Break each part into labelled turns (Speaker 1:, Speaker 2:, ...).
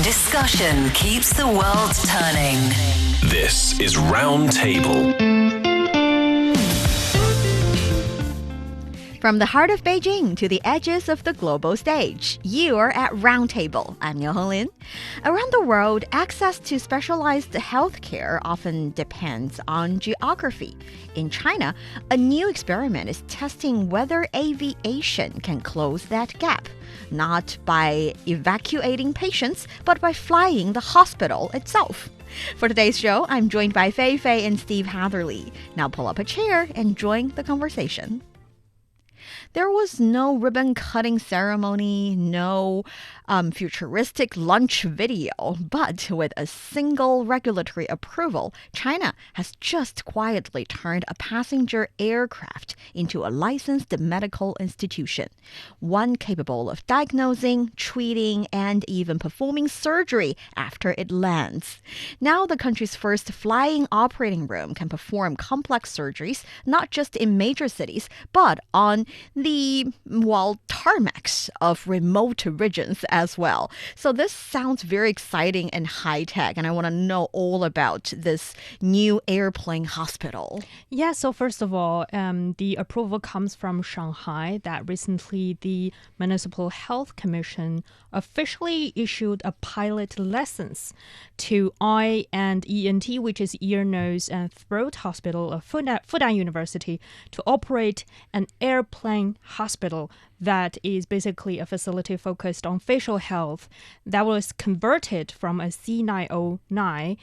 Speaker 1: discussion keeps the world turning.
Speaker 2: This is Roundtable.
Speaker 3: From the heart of Beijing to the edges of the global stage, you are at Roundtable. I'm Niu Honglin. Around the world, access to specialized healthcare often depends on geography. In China, a new experiment is testing whether aviation can close that gap, not by evacuating patients, but by flying the hospital itself. For today's show, I'm joined by Fei Fei and Steve Hatherley. Now pull up a chair and join the conversation. There was no ribbon-cutting ceremony, no futuristic lunch video, but with a single regulatory approval, China has just quietly turned a passenger aircraft into a licensed medical institution, one capable of diagnosing, treating, and even performing surgery after it lands. Now the country's first flying operating room can perform complex surgeries, not just in major cities, but on the tarmacs of remote regions as well. So this sounds very exciting and high-tech, and I want to know all about this new airplane hospital.
Speaker 4: Yeah, so first of all, the approval comes from Shanghai that recently the Municipal Health Commission officially issued a pilot license to Eye and ENT, which is Ear, Nose, and Throat Hospital of Fudan University, to operate an airplane hospital that is basically a facility focused on facial health that was converted from a C909,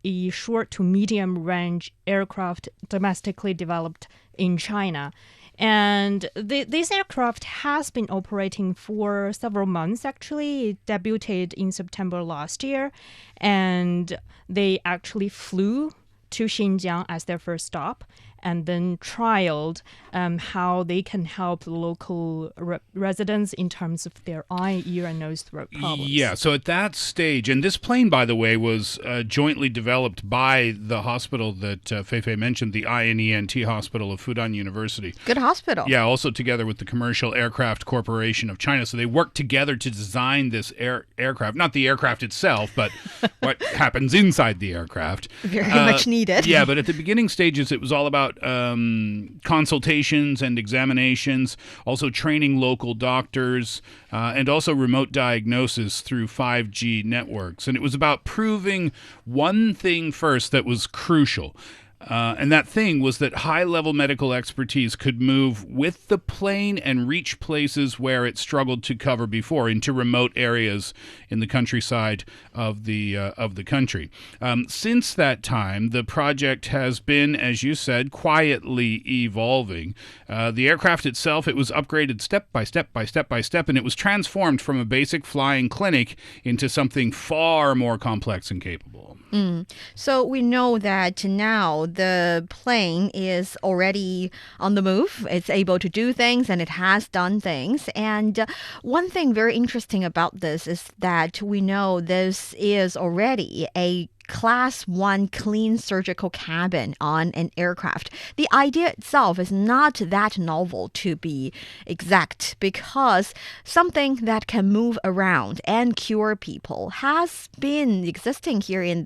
Speaker 4: a short to medium range aircraft domestically developed in China. And this aircraft has been operating for several months, actually. It debuted in September last year, and they actually flew to Xinjiang as their first stop, and then trialed how they can help local residents in terms of their eye, ear, and nose, throat problems.
Speaker 5: Yeah, so at that stage, and this plane, by the way, was jointly developed by the hospital that Fei Fei mentioned, the Eye and ENT Hospital of Fudan University.
Speaker 3: Good hospital.
Speaker 5: Yeah, also together with the Commercial Aircraft Corporation of China. So they worked together to design this aircraft, not the aircraft itself, but what happens inside the aircraft.
Speaker 3: Very much needed.
Speaker 5: Yeah, but at the beginning stages, it was all about consultations and examinations, also training local doctors, and also remote diagnosis through 5G networks. And it was about proving one thing first that was crucial. And that thing was that high-level medical expertise could move with the plane and reach places where it struggled to cover before, into remote areas in the countryside of the country. Since that time, the project has been, as you said, quietly evolving. The aircraft itself, it was upgraded step by step by step by step, and it was transformed from a basic flying clinic into something far more complex and capable.
Speaker 3: So we know that now the plane is already on the move. It's able to do things, and it has done things. And one thing very interesting about this is that we know this is already a Class 1 clean surgical cabin on an aircraft. The idea itself is not that novel, to be exact, because something that can move around and cure people has been existing here in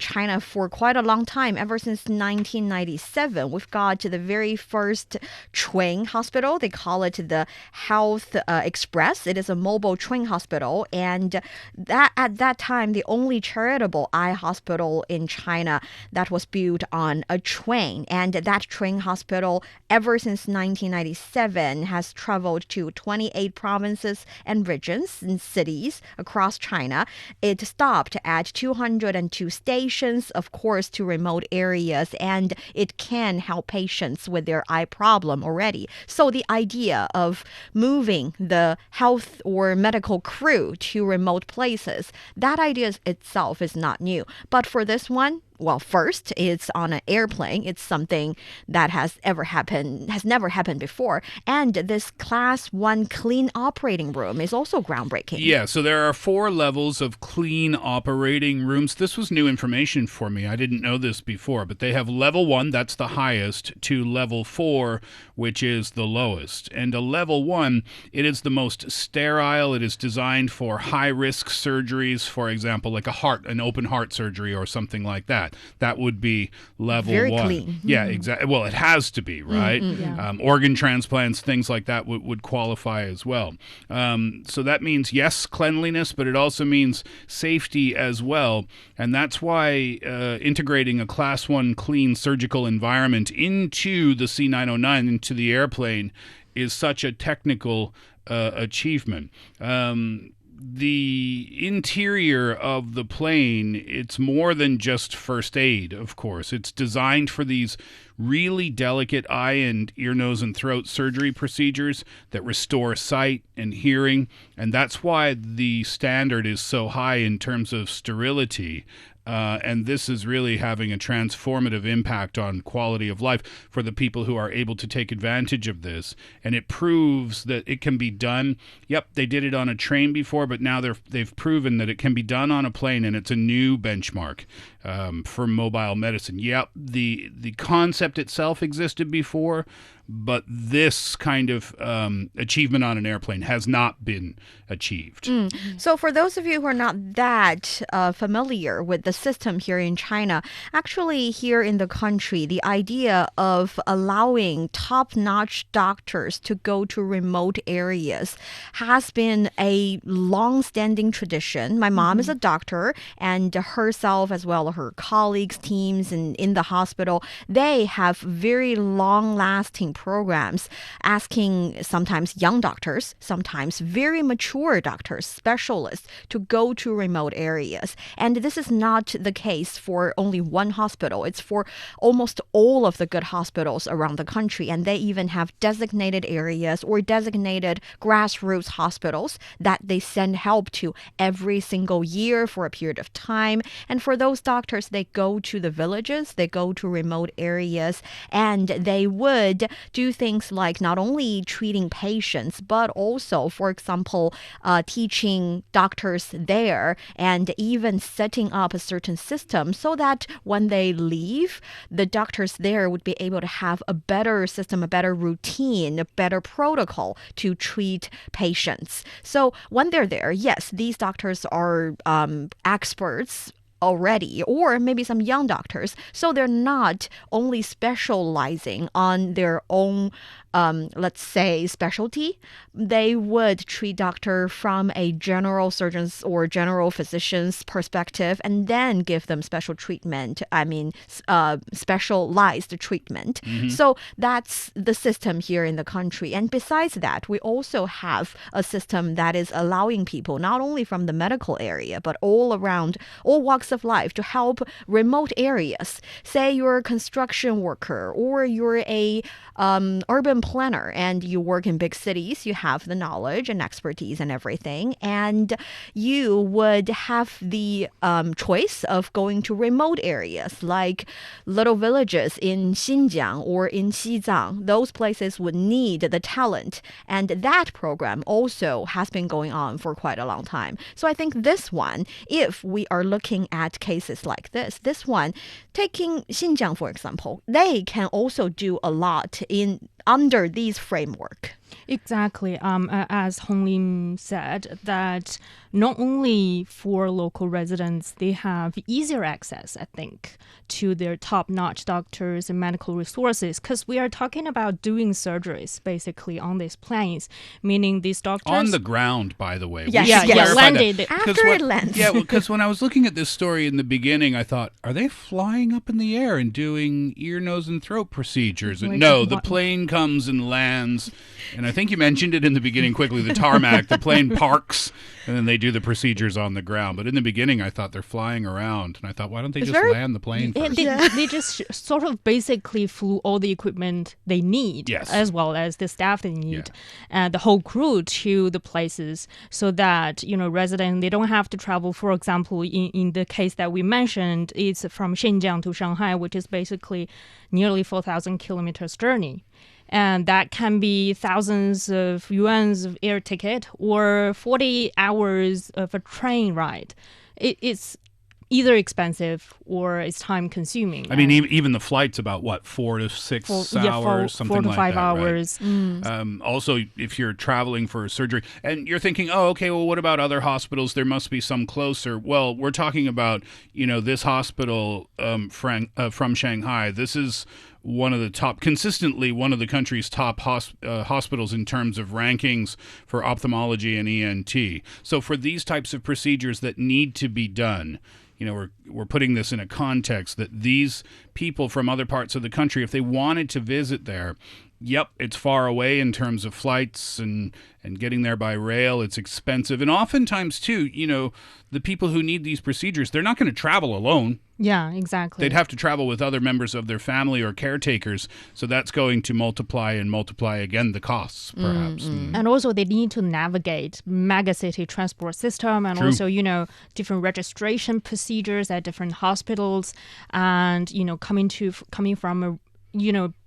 Speaker 3: China for quite a long time, ever since 1997. We've got the very first train hospital. They call it the Health Express. It is a mobile train hospital, and that at that time, the only charitable eye hospital in China that was built on a train. And that train hospital, ever since 1997, has traveled to 28 provinces and regions and cities across China. It stopped at 202 stations, of course, to remote areas, and it can help patients with their eye problem already. So the idea of moving the health or medical crew to remote places, that idea itself is not new. But for this one, well, first, it's on an airplane. It's something that has never happened before. And this class 1 clean operating room is also groundbreaking.
Speaker 5: Yeah, so there are 4 levels of clean operating rooms. This was new information for me. I didn't know this before, but they have level 1, that's the highest, to level 4, which is the lowest. And a level 1, it is the most sterile. It is designed for high-risk surgeries, for example, like an open heart surgery or something like that. That would be level 1.
Speaker 3: Very clean.
Speaker 5: Yeah, exactly. Well, it has to be, right?
Speaker 4: Yeah.
Speaker 5: Organ transplants, things like that would qualify as well. So that means, yes, cleanliness, but it also means safety as well. And that's why integrating a Class 1 clean surgical environment into the C909, into the airplane, is such a technical achievement. The interior of the plane, it's more than just first aid, of course. It's designed for these really delicate eye and ear, nose, and throat surgery procedures that restore sight and hearing, and that's why the standard is so high in terms of sterility. And this is really having a transformative impact on quality of life for the people who are able to take advantage of this. And it proves that it can be done. Yep, they did it on a train before, but now they've proven that it can be done on a plane, and it's a new benchmark for mobile medicine. Yep, the concept itself existed before, but this kind of achievement on an airplane has not been achieved.
Speaker 3: So for those of you who are not that familiar with the system here in China, actually here in the country, the idea of allowing top-notch doctors to go to remote areas has been a long-standing tradition. My mom is a doctor, and herself as well, her colleagues, teams in the hospital, they have very long-lasting programs asking sometimes young doctors, sometimes very mature doctors, specialists, to go to remote areas. And this is not the case for only one hospital. It's for almost all of the good hospitals around the country. And they even have designated areas or designated grassroots hospitals that they send help to every single year for a period of time. And for those doctors, they go to the villages, they go to remote areas, and they would do things like not only treating patients, but also, for example, teaching doctors there and even setting up a certain system so that when they leave, the doctors there would be able to have a better system, a better routine, a better protocol to treat patients. So when they're there, yes, these doctors are experts already, or maybe some young doctors. So they're not only specializing on their own, let's say, specialty. They would treat doctor from a general surgeon's or general physician's perspective and then give them special treatment. Specialized treatment. So that's the system here in the country. And besides that, we also have a system that is allowing people, not only from the medical area, but all around, all walks of life, to help remote areas. Say you're a construction worker or you're a urban planner and you work in big cities, you have the knowledge and expertise and everything, and you would have the choice of going to remote areas like little villages in Xinjiang or in Xizang. Those places would need the talent, and that program also has been going on for quite a long time. So I think this one, if we are looking at cases like this one, taking Xinjiang for example, they can also do a lot under these framework.
Speaker 4: Exactly. As Honglin said, that not only for local residents, they have easier access, I think, to their top-notch doctors and medical resources, because we are talking about doing surgeries basically on these planes, meaning these doctors
Speaker 5: on the ground, by the way.
Speaker 3: Yes,
Speaker 5: We should clarify
Speaker 4: landed.
Speaker 5: that.
Speaker 3: After it lands.
Speaker 5: Yeah, because when I was looking at this story in the beginning, I thought, are they flying up in the air and doing ear, nose, and throat procedures? And no, the plane comes and lands, and I think you mentioned it in the beginning quickly, the tarmac, the plane parks, and then they do the procedures on the ground. But in the beginning, I thought they're flying around. And I thought, why don't they just land the plane first?
Speaker 4: They just sort of basically flew all the equipment they need, as well as the staff they need, and the whole crew to the places so that, residents, they don't have to travel. For example, in the case that we mentioned, it's from Xinjiang to Shanghai, which is basically nearly 4,000 kilometers journey. And that can be thousands of yuans of air ticket or 40 hours of a train ride. It's either expensive or it's time consuming.
Speaker 5: I mean, even the flight's about, 4 to 6 hours, something
Speaker 4: 4 to
Speaker 5: like
Speaker 4: 5
Speaker 5: that,
Speaker 4: hours.
Speaker 5: Right? Also, if you're traveling for surgery and you're thinking, what about other hospitals? There must be some closer. Well, we're talking about, this hospital from Shanghai. This is consistently one of the country's top hospitals in terms of rankings for ophthalmology and ENT. So for these types of procedures that need to be done, we're putting this in a context that these people from other parts of the country, if they wanted to visit there, it's far away in terms of flights and getting there by rail. It's expensive. And oftentimes, too, the people who need these procedures, they're not going to travel alone.
Speaker 4: Yeah, exactly.
Speaker 5: They'd have to travel with other members of their family or caretakers. So that's going to multiply again the costs, perhaps.
Speaker 4: And also they need to navigate megacity transport system and also, different registration procedures at different hospitals and, coming from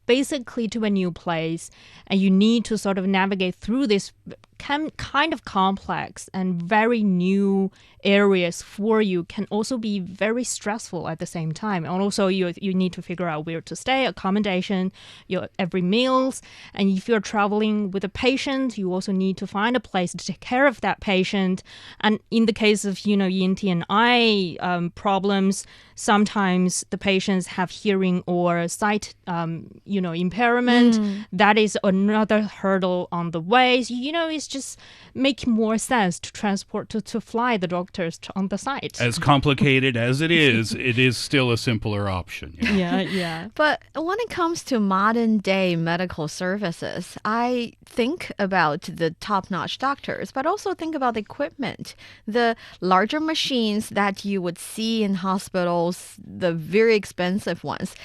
Speaker 4: basically to a new place, and you need to sort of navigate through this kind of complex and very new areas for you can also be very stressful at the same time. And also you need to figure out where to stay, accommodation, your every meals. And if you're traveling with a patient, you also need to find a place to take care of that patient. And in the case of, ENT and eye problems, sometimes the patients have hearing or sight, impairment. That is another hurdle on the way. It's just make more sense to transport, to fly the doctors on the site.
Speaker 5: As complicated as it is still a simpler option.
Speaker 4: Yeah.
Speaker 3: But when it comes to modern day medical services, I think about the top-notch doctors, but also think about the equipment, the larger machines that you would see in hospitals, the very expensive ones.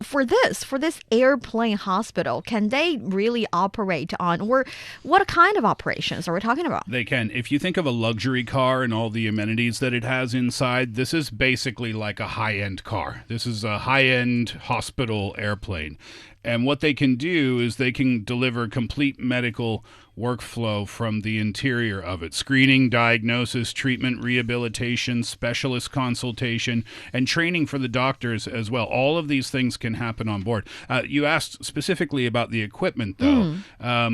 Speaker 3: For this airplane hospital, can they really operate on, or what kind of operations are we talking about?
Speaker 5: They can. If you think of a luxury car and all the amenities that it has inside, this is basically like a high-end car. This is a high-end hospital airplane. And what they can do is they can deliver complete medical workflow from the interior of it. Screening, diagnosis, treatment, rehabilitation, specialist consultation, and training for the doctors as well. All of these things can happen on board. You asked specifically about the equipment, though.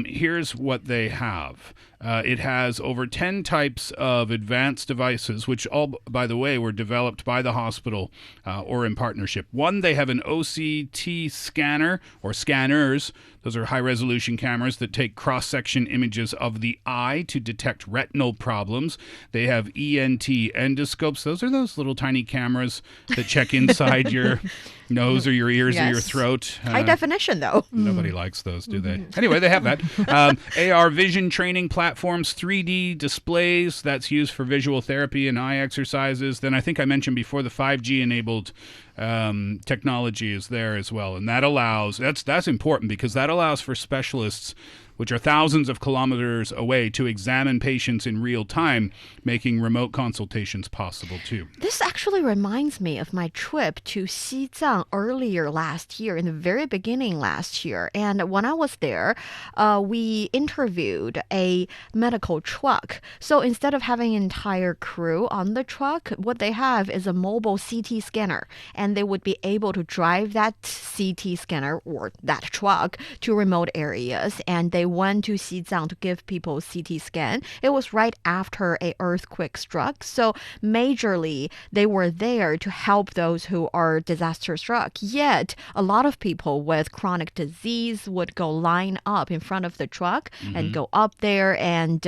Speaker 5: Here's what they have. It has over 10 types of advanced devices, which all, by the way, were developed by the hospital or in partnership. One, they have an OCT scanner or scanners. Those are high-resolution cameras that take cross-section images of the eye to detect retinal problems. They have ENT endoscopes. Those are those little tiny cameras that check inside your nose or your ears or your throat.
Speaker 3: High definition, though.
Speaker 5: Nobody likes those, do they? Anyway, they have that. AR vision training platforms, 3D displays. That's used for visual therapy and eye exercises. Then I think I mentioned before the 5G-enabled technology is there as well. And that allows, that's important because that allows for specialists, which are thousands of kilometers away, to examine patients in real time, making remote consultations possible too.
Speaker 3: This actually reminds me of my trip to Xizang earlier last year, in the very beginning last year. And when I was there, we interviewed a medical truck. So instead of having an entire crew on the truck, what they have is a mobile CT scanner. And they would be able to drive that CT scanner or that truck to remote areas. And they went to Xizang to give people CT scan. It was right after an earthquake struck. So majorly, they were there to help those who are disaster struck. Yet, a lot of people with chronic disease would go line up in front of the truck and go up there and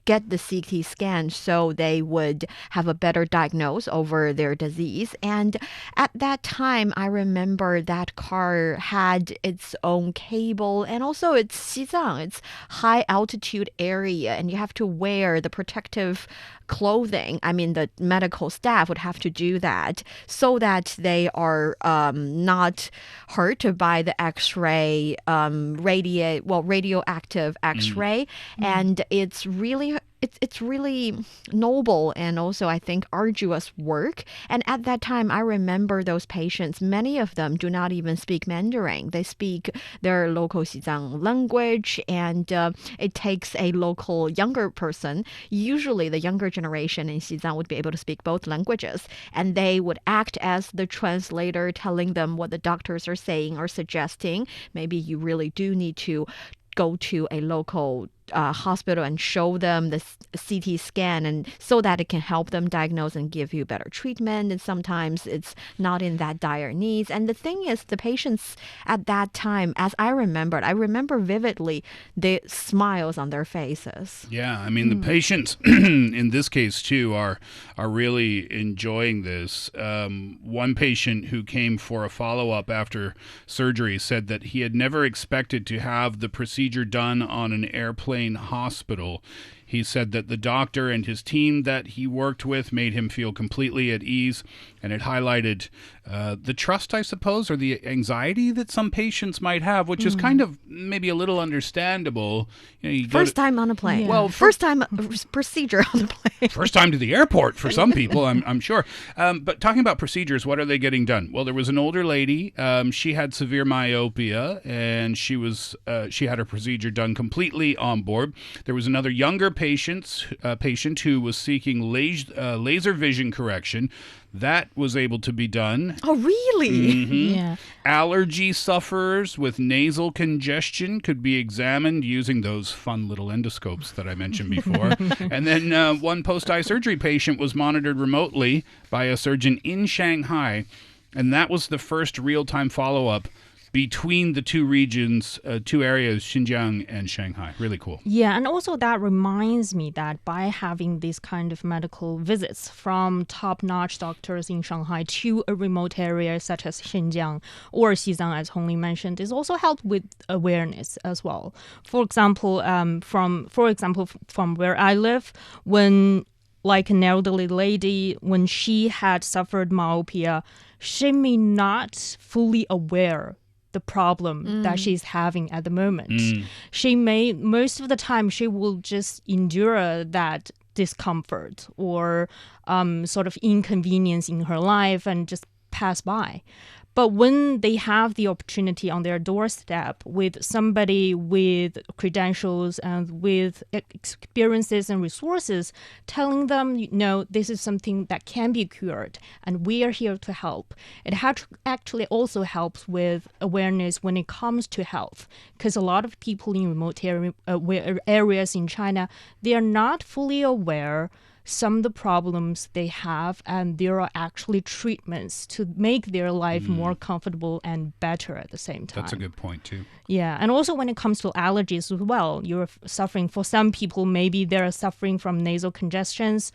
Speaker 3: get the CT scan so they would have a better diagnosis over their disease. And at that time, I remember that car had its own cable, and also it's Xizang. it's high altitude area and you have to wear the protective clothing. I mean, the medical staff would have to do that so that they are not hurt by the X-ray, radioactive X-ray. And it's really noble and also, I think, arduous work. And at that time, I remember those patients, many of them do not even speak Mandarin. They speak their local Xizang language, and it takes a local younger person. Usually the younger generation in Xizang would be able to speak both languages, and they would act as the translator, telling them what the doctors are saying or suggesting. Maybe you really do need to go to a local hospital and show them the CT scan, and so that it can help them diagnose and give you better treatment. And sometimes it's not in that dire needs. And the thing is, the patients at that time, as I remember vividly the smiles on their faces.
Speaker 5: Yeah, I mean, the patients in this case too are really enjoying this. One patient who came for a follow-up after surgery said that he had never expected to have the procedure done on an airplane hospital. He said that the doctor and his team that he worked with made him feel completely at ease, and it highlighted the trust, I suppose, or the anxiety that some patients might have, which is kind of maybe a little understandable. You
Speaker 3: First time on a plane.
Speaker 4: Yeah.
Speaker 3: Well, first time procedure on the plane.
Speaker 5: First time to the airport for some people, I'm sure. But talking about procedures, what are they getting done? Well, there was an older lady. She had severe myopia, and she had her procedure done completely on board. There was another younger patient who was seeking laser vision correction. That was able to be done.
Speaker 3: Oh, really?
Speaker 5: Mm-hmm.
Speaker 4: Yeah.
Speaker 5: Allergy sufferers with nasal congestion could be examined using those fun little endoscopes that I mentioned before. And then one post-eye surgery patient was monitored remotely by a surgeon in Shanghai. And that was the first real-time follow-up between the two regions, two areas, Xinjiang and Shanghai. Really cool.
Speaker 4: Yeah, and also that reminds me that by having these kind of medical visits from top-notch doctors in Shanghai to a remote area such as Xinjiang or Xizang, as Honglin mentioned, is also helped with awareness as well. For example, from where I live, when like an elderly lady, when she had suffered myopia, she may not fully aware the problem that she's having at the moment. She may, most of the time, she will just endure that discomfort or sort of inconvenience in her life and just pass by. But when they have the opportunity on their doorstep with somebody with credentials and with experiences and resources telling them, this is something that can be cured and we are here to help, it actually also helps with awareness when it comes to health. Because a lot of people in remote areas in China, they are not fully aware some of the problems they have, and there are actually treatments to make their life more comfortable and better at the same time.
Speaker 5: That's a good point, too.
Speaker 4: Yeah, and also when it comes to allergies as well, you're suffering, for some people, maybe they're suffering from nasal congestions,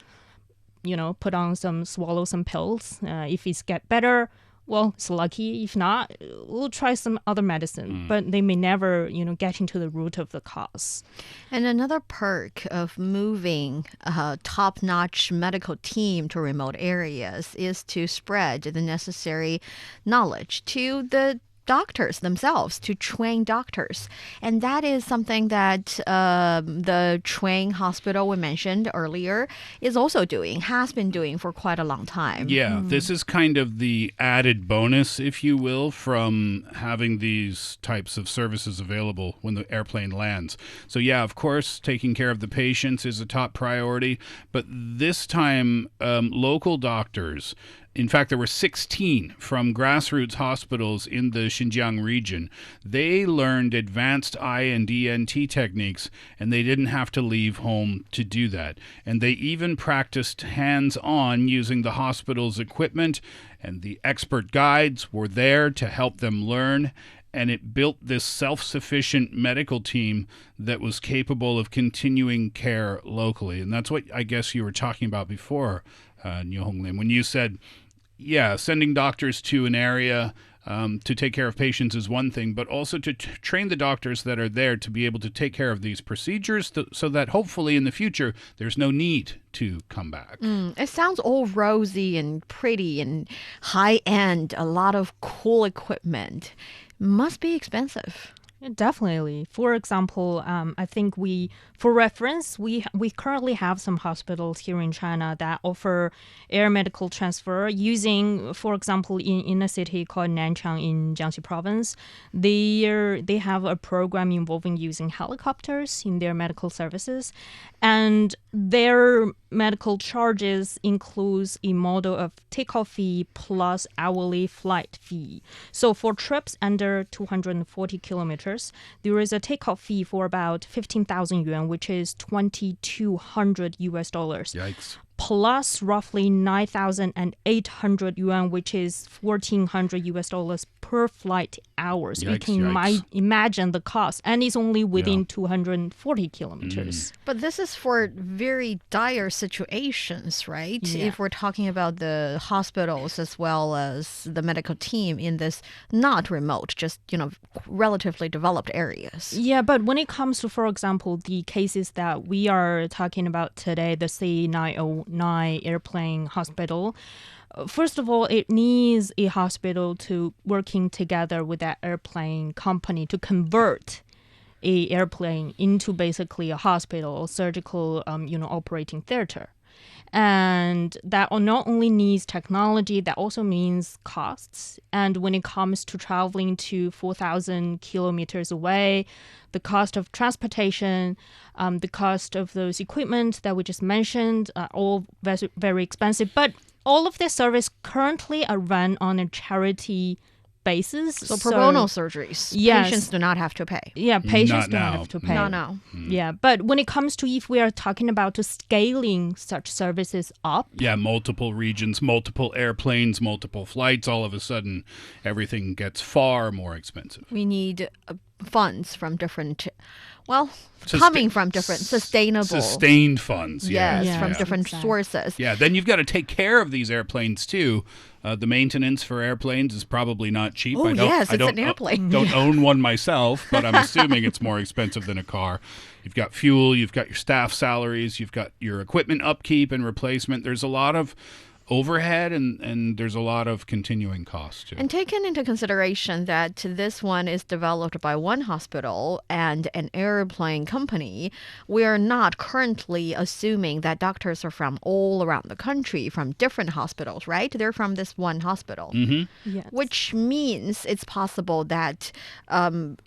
Speaker 4: swallow some pills. If it's get better, well, it's lucky. If not, we'll try some other medicine. But they may never, get into the root of the cause.
Speaker 3: And another perk of moving a top-notch medical team to remote areas is to spread the necessary knowledge to the doctors themselves, to train doctors. And that is something that the Chuang hospital we mentioned earlier is also doing, has been doing for quite a long time.
Speaker 5: Yeah, this is kind of the added bonus, if you will, from having these types of services available when the airplane lands. So yeah, of course, taking care of the patients is a top priority, but this time local doctors, in fact, there were 16 from grassroots hospitals in the Xinjiang region. They learned advanced eye and ENT techniques, and they didn't have to leave home to do that. And they even practiced hands-on using the hospital's equipment, and the expert guides were there to help them learn. And it built this self-sufficient medical team that was capable of continuing care locally. And that's what I guess you were talking about before, Niu Honglin, when you said, yeah, sending doctors to an area to take care of patients is one thing, but also to train the doctors that are there to be able to take care of these procedures so that hopefully in the future there's no need to come back.
Speaker 3: It sounds all rosy and pretty and high-end, a lot of cool equipment. Must be expensive.
Speaker 4: Yeah, definitely. For example, I think for reference, we currently have some hospitals here in China that offer air medical transfer using, for example, in a city called Nanchang in Jiangxi province, they have a program involving using helicopters in their medical services, and their medical charges includes a model of takeoff fee plus hourly flight fee. So for trips under 240 kilometers, there is a takeoff fee for about 15,000 yuan, which is 2,200 US dollars.
Speaker 5: Yikes.
Speaker 4: Plus roughly 9,800 yuan, which is 1,400 US dollars per flight hours.
Speaker 5: Yikes,
Speaker 4: You can imagine the cost, and it's only within 240 kilometers.
Speaker 3: But this is for very dire situations, right?
Speaker 4: Yeah.
Speaker 3: If we're talking about the hospitals as well as the medical team in this not remote, just, relatively developed areas.
Speaker 4: Yeah, but when it comes to, for example, the cases that we are talking about today, the C909 airplane hospital, first of all, it needs a hospital to working together with that airplane company to convert a airplane into basically a hospital, surgical, operating theater. And that not only needs technology, that also means costs. And when it comes to traveling to 4,000 kilometers away, the cost of transportation, the cost of those equipment that we just mentioned are all very, very expensive. But all of this service currently are run on a charity basis.
Speaker 3: So pro bono surgeries,
Speaker 4: yes.
Speaker 3: patients do not have to pay.
Speaker 4: Yeah, patients
Speaker 5: Not
Speaker 4: don't
Speaker 5: now.
Speaker 4: have to pay.
Speaker 3: No, no.
Speaker 4: Yeah, but when it comes to if we are talking about to scaling such services up,
Speaker 5: Yeah, multiple regions, multiple airplanes, multiple flights, all of a sudden everything gets far more expensive.
Speaker 3: We need funds from different,
Speaker 5: Sustain-
Speaker 3: coming from different
Speaker 5: Sustained funds.
Speaker 3: Yes,
Speaker 4: Yeah.
Speaker 3: from
Speaker 4: Yeah.
Speaker 3: different
Speaker 4: Exactly.
Speaker 3: sources.
Speaker 5: Yeah, then you've got to take care of these airplanes too. The maintenance for airplanes is probably not cheap.
Speaker 3: Oh, yes,
Speaker 5: I
Speaker 3: it's
Speaker 5: don't,
Speaker 3: an airplane.
Speaker 5: Don't own one myself, but I'm assuming it's more expensive than a car. You've got fuel, you've got your staff salaries, you've got your equipment upkeep and replacement. There's a lot of overhead and there's a lot of continuing costs too.
Speaker 3: And taken into consideration that this one is developed by one hospital and an airplane company, we are not currently assuming that doctors are from all around the country, from different hospitals, right? They're from this one hospital.
Speaker 4: yes.
Speaker 3: Which means it's possible that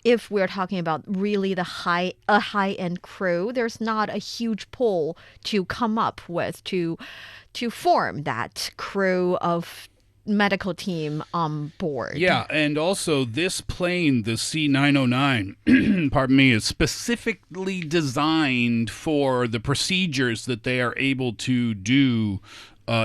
Speaker 3: if we're talking about really a high-end crew, there's not a huge pool to come up with to form that crew of medical team on board.
Speaker 5: Yeah, and also this plane, the C909, pardon me, is specifically designed for the procedures that they are able to do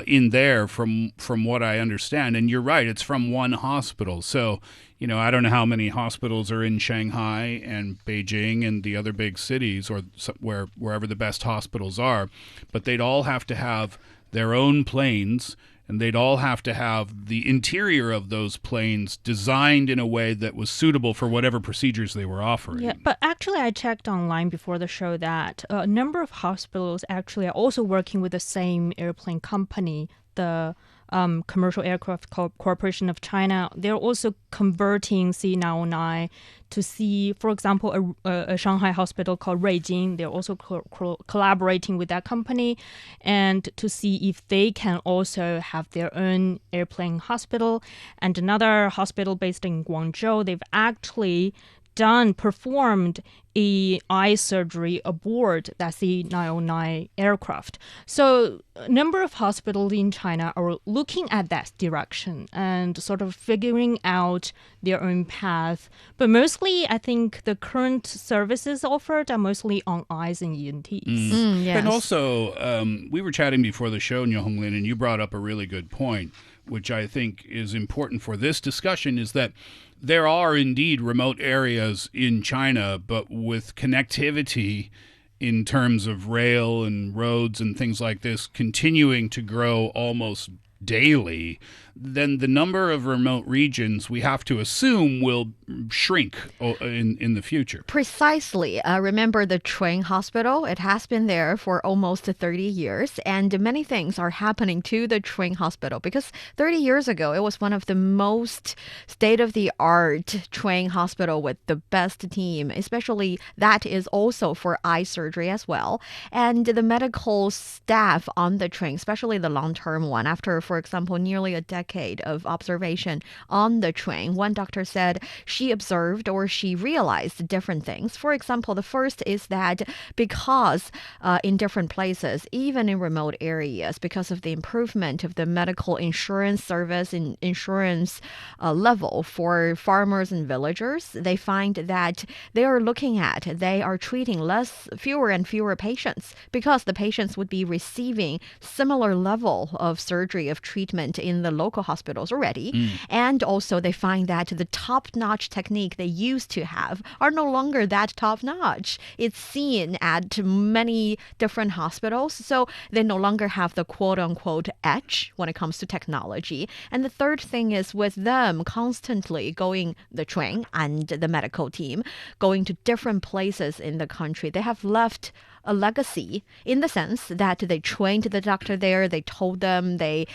Speaker 5: in there from what I understand. And you're right, it's from one hospital. So, I don't know how many hospitals are in Shanghai and Beijing and the other big cities or wherever the best hospitals are, but they'd all have to have their own planes, and they'd all have to have the interior of those planes designed in a way that was suitable for whatever procedures they were offering.
Speaker 4: Yeah, but actually I checked online before the show that a number of hospitals actually are also working with the same airplane company, the Commercial Aircraft Corporation of China. They're also converting C909 to see, for example, a Shanghai hospital called Ruijin. They're also collaborating with that company and to see if they can also have their own airplane hospital. And another hospital based in Guangzhou, they've actually performed a eye surgery aboard that C909 aircraft. So a number of hospitals in China are looking at that direction and sort of figuring out their own path. But mostly, I think the current services offered are mostly on eyes and ENTs.
Speaker 3: Yes.
Speaker 5: And also, we were chatting before the show, Niu Honglin, and you brought up a really good point, which I think is important for this discussion, is that there are indeed remote areas in China, but with connectivity in terms of rail and roads and things like this continuing to grow almost daily, then the number of remote regions we have to assume will shrink in the future.
Speaker 3: Precisely. Remember the Train Hospital? It has been there for almost 30 years, and many things are happening to the Train Hospital because 30 years ago, it was one of the most state-of-the-art train hospital with the best team, especially that is also for eye surgery as well. And the medical staff on the train, especially the long-term one, after, for example, nearly a decade of observation on the train, one doctor said she observed or she realized different things. For example, the first is that because in different places, even in remote areas, because of the improvement of the medical insurance service and insurance level for farmers and villagers, they find that they are treating fewer and fewer patients because the patients would be receiving similar level of surgery of treatment in the local hospitals already. And also they find that the top-notch technique they used to have are no longer that top-notch. It's seen at many different hospitals, so they no longer have the quote-unquote edge when it comes to technology. And the third thing is with them constantly going the train and the medical team going to different places in the country, they have left a legacy in the sense that they trained the doctor there, they told them, they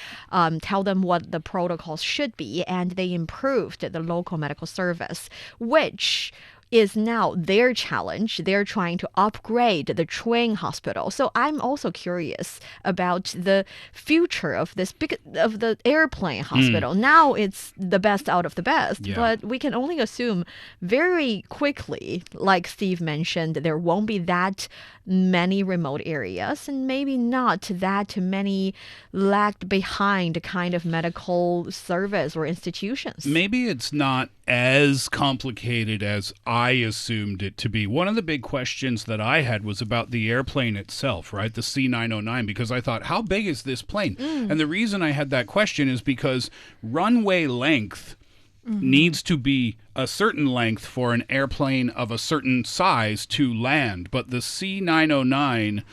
Speaker 3: tell them what the protocols should be, and they improved the local medical service, which is now their challenge. They're trying to upgrade the train hospital. So I'm also curious about the future of the airplane hospital. Now it's the best out of the best, but we can only assume very quickly, like Steve mentioned, there won't be that many remote areas and maybe not that many lagged behind kind of medical service or institutions.
Speaker 5: Maybe it's not as complicated as I assumed it to be. One of the big questions that I had was about the airplane itself, right? The C909, because I thought, how big is this plane? And the reason I had that question is because runway length needs to be a certain length for an airplane of a certain size to land. But the C909,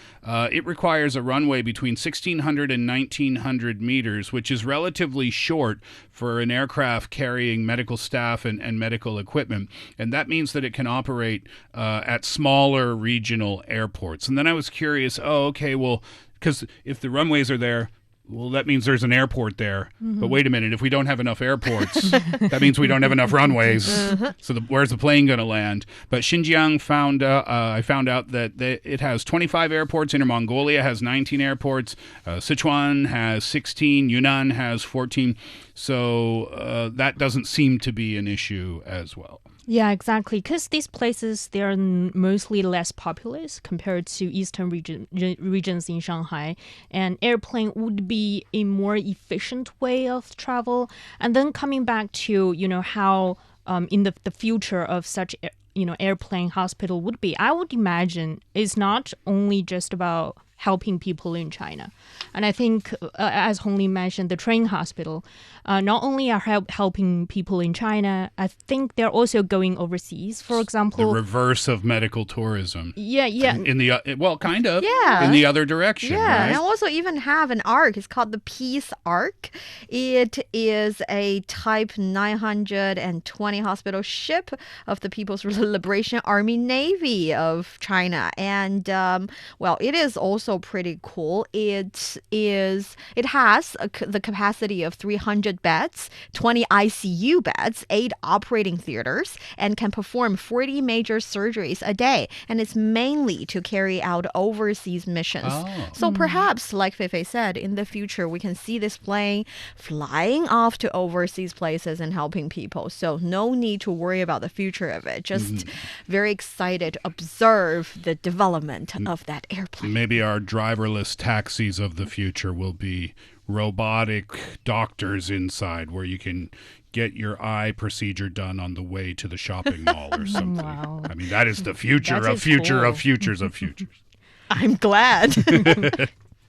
Speaker 5: it requires a runway between 1,600 and 1,900 meters, which is relatively short for an aircraft carrying medical staff and medical equipment. And that means that it can operate at smaller regional airports. And then I was curious, because if the runways are there, well, that means there's an airport there. But wait a minute, if we don't have enough airports, that means we don't have enough runways. So where's the plane going to land? But Xinjiang I found out that it has 25 airports. Inner Mongolia has 19 airports. Sichuan has 16. Yunnan has 14. So that doesn't seem to be an issue as well.
Speaker 4: Yeah, exactly. Because these places, they're mostly less populous compared to eastern regions in Shanghai. And airplane would be a more efficient way of travel. And then coming back to, how in the future of such, airplane hospital would be, I would imagine it's not only just about helping people in China. And I think, as Honglin mentioned, the train hospital not only are helping people in China, I think they're also going overseas. For example,
Speaker 5: the reverse of medical tourism.
Speaker 4: Yeah.
Speaker 5: Kind of.
Speaker 3: Yeah.
Speaker 5: In the other direction.
Speaker 3: Yeah,
Speaker 5: right?
Speaker 3: and also even have an arc. It's called the Peace Arc. It is a Type 920 hospital ship of the People's Liberation Army Navy of China, and it is also pretty cool. It has the capacity of 300 beds, 20 ICU beds, 8 operating theaters, and can perform 40 major surgeries a day. And it's mainly to carry out overseas missions. So perhaps, like Fei Fei said, in the future we can see this plane flying off to overseas places and helping people. So no need to worry about the future of it. Just very excited to observe the development of that airplane.
Speaker 5: Maybe our driverless taxis of the future will be robotic doctors inside where you can get your eye procedure done on the way to the shopping mall or something.
Speaker 4: Wow.
Speaker 5: I mean, that is the future
Speaker 4: That
Speaker 5: of
Speaker 4: is
Speaker 5: future
Speaker 4: cool.
Speaker 5: of futures of futures.
Speaker 3: I'm glad.